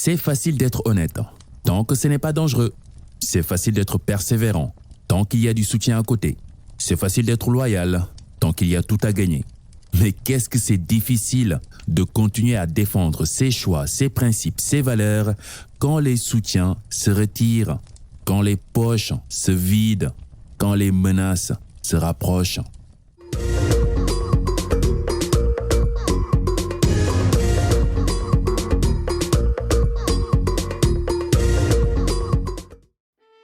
C'est facile d'être honnête, tant que ce n'est pas dangereux. C'est facile d'être persévérant, tant qu'il y a du soutien à côté. C'est facile d'être loyal, tant qu'il y a tout à gagner. Mais qu'est-ce que c'est difficile de continuer à défendre ses choix, ses principes, ses valeurs quand les soutiens se retirent, quand les poches se vident, quand les menaces se rapprochent.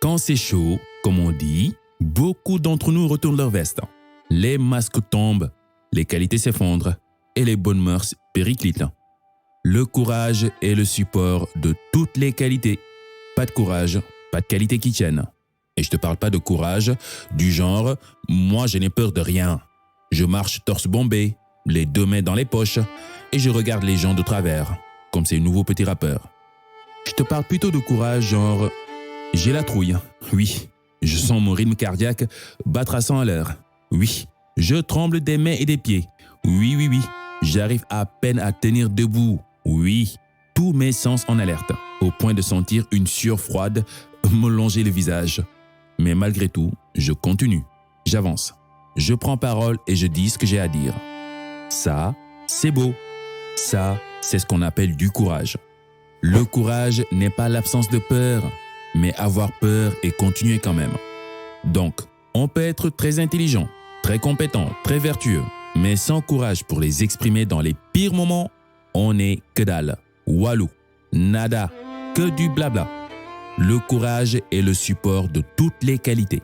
Quand c'est chaud, comme on dit, beaucoup d'entre nous retournent leur veste. Les masques tombent, les qualités s'effondrent et les bonnes mœurs périclitent. Le courage est le support de toutes les qualités. Pas de courage, pas de qualité qui tienne. Et je te parle pas de courage du genre « moi je n'ai peur de rien ». Je marche torse bombé, les deux mains dans les poches et je regarde les gens de travers, comme ces nouveaux petits rappeurs. Je te parle plutôt de courage genre « j'ai la trouille, oui, je sens mon rythme cardiaque battre à 100 à l'heure, oui, je tremble des mains et des pieds, oui, j'arrive à peine à tenir debout, oui, tous mes sens en alerte, au point de sentir une sueur froide me longer le visage. Mais malgré tout, je continue, j'avance, je prends parole et je dis ce que j'ai à dire. Ça, c'est beau. Ça, c'est ce qu'on appelle du courage. Le courage n'est pas l'absence de peur, mais avoir peur et continuer quand même. Donc, on peut être très intelligent, très compétent, très vertueux, mais sans courage pour les exprimer dans les pires moments, on n'est que dalle, walou, nada, que du blabla. Le courage est le support de toutes les qualités.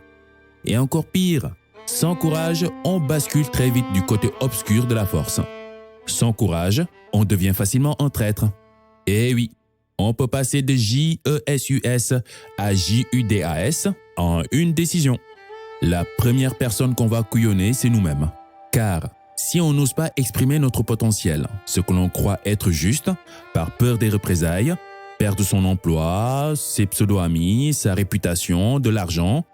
Et encore pire, sans courage, on bascule très vite du côté obscur de la force. Sans courage, on devient facilement un traître. Et oui, on peut passer de J-E-S-U-S à J-U-D-A-S en une décision. La première personne qu'on va couillonner, c'est nous-mêmes. Car si on n'ose pas exprimer notre potentiel, ce que l'on croit être juste, par peur des représailles, perdre son emploi, ses pseudo-amis, sa réputation, de l'argent,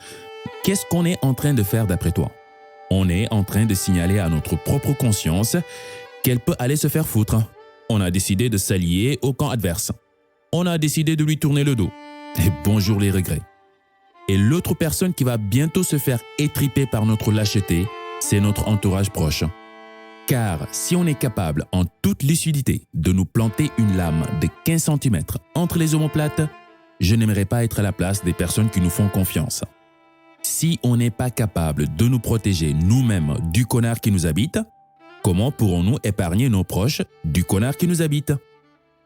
qu'est-ce qu'on est en train de faire d'après toi? On est en train de signaler à notre propre conscience qu'elle peut aller se faire foutre. On a décidé de s'allier au camp adverse. On a décidé de lui tourner le dos. Et bonjour les regrets. Et l'autre personne qui va bientôt se faire étriper par notre lâcheté, c'est notre entourage proche. Car si on est capable, en toute lucidité, de nous planter une lame de 15 cm entre les omoplates, je n'aimerais pas être à la place des personnes qui nous font confiance. Si on n'est pas capable de nous protéger nous-mêmes du connard qui nous habite, comment pourrons-nous épargner nos proches du connard qui nous habite?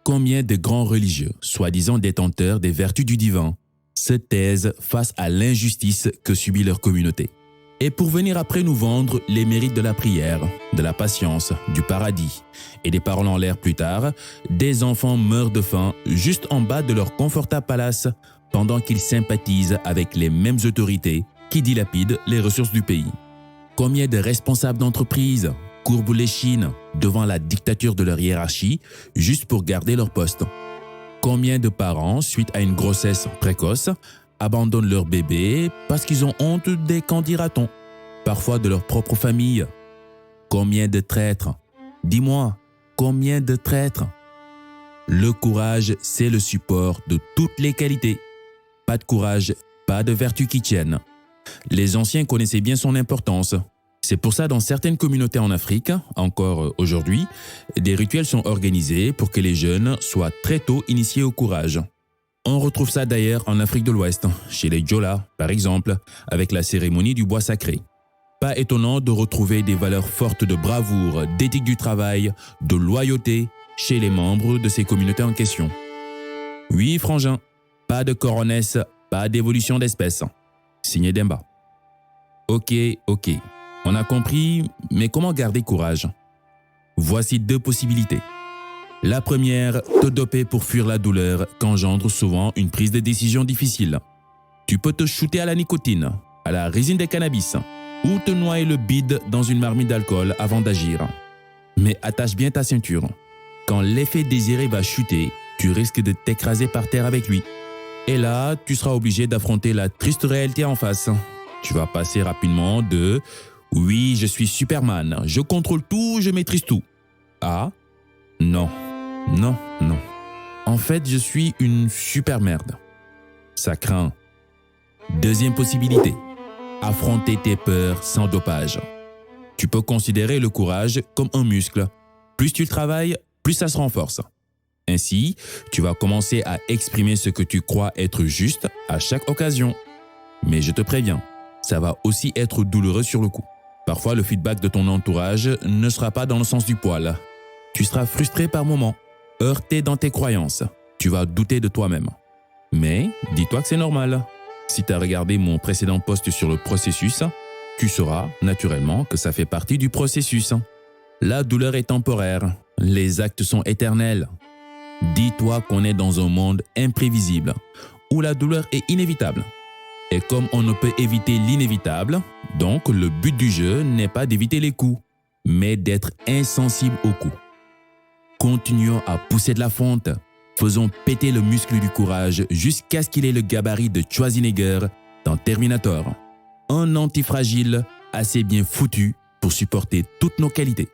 Combien de grands religieux, soi-disant détenteurs des vertus du divin, se taisent face à l'injustice que subit leur communauté? Et pour venir après nous vendre les mérites de la prière, de la patience, du paradis et des paroles en l'air plus tard, des enfants meurent de faim juste en bas de leur confortable palace pendant qu'ils sympathisent avec les mêmes autorités qui dilapident les ressources du pays. Combien de responsables d'entreprises courbent l'échine devant la dictature de leur hiérarchie juste pour garder leur poste? Combien de parents, suite à une grossesse précoce, abandonnent leur bébé parce qu'ils ont honte des qu'en dira-t-on, parfois de leur propre famille? Combien de traîtres? Dis-moi, combien de traîtres? Le courage, c'est le support de toutes les qualités. Pas de courage, pas de vertu qui tienne. Les anciens connaissaient bien son importance. C'est pour ça dans certaines communautés en Afrique, encore aujourd'hui, des rituels sont organisés pour que les jeunes soient très tôt initiés au courage. On retrouve ça d'ailleurs en Afrique de l'Ouest, chez les Djola par exemple, avec la cérémonie du bois sacré. Pas étonnant de retrouver des valeurs fortes de bravoure, d'éthique du travail, de loyauté chez les membres de ces communautés en question. Oui, frangin, pas de coronesse, pas d'évolution d'espèce. Signé Demba. Ok, on a compris, mais comment garder courage? Voici deux possibilités. La première, te doper pour fuir la douleur qu'engendre souvent une prise de décision difficile. Tu peux te shooter à la nicotine, à la résine de cannabis, ou te noyer le bide dans une marmite d'alcool avant d'agir. Mais attache bien ta ceinture. Quand l'effet désiré va chuter, tu risques de t'écraser par terre avec lui. Et là, tu seras obligé d'affronter la triste réalité en face. Tu vas passer rapidement de « oui, je suis Superman, je contrôle tout, je maîtrise tout » à « non. En fait, je suis une super merde. Ça craint. Deuxième possibilité, affronter tes peurs sans dopage. Tu peux considérer le courage comme un muscle. Plus tu le travailles, plus ça se renforce. Ainsi, tu vas commencer à exprimer ce que tu crois être juste à chaque occasion. Mais je te préviens, ça va aussi être douloureux sur le coup. Parfois, le feedback de ton entourage ne sera pas dans le sens du poil. Tu seras frustré par moments, heurté dans tes croyances. Tu vas douter de toi-même. Mais dis-toi que c'est normal. Si tu as regardé mon précédent post sur le processus, tu sauras naturellement que ça fait partie du processus. La douleur est temporaire, les actes sont éternels. Dis-toi qu'on est dans un monde imprévisible, où la douleur est inévitable. Et comme on ne peut éviter l'inévitable, donc le but du jeu n'est pas d'éviter les coups, mais d'être insensible aux coups. Continuons à pousser de la fonte, faisons péter le muscle du courage jusqu'à ce qu'il ait le gabarit de Schwarzenegger dans Terminator. Un antifragile assez bien foutu pour supporter toutes nos qualités.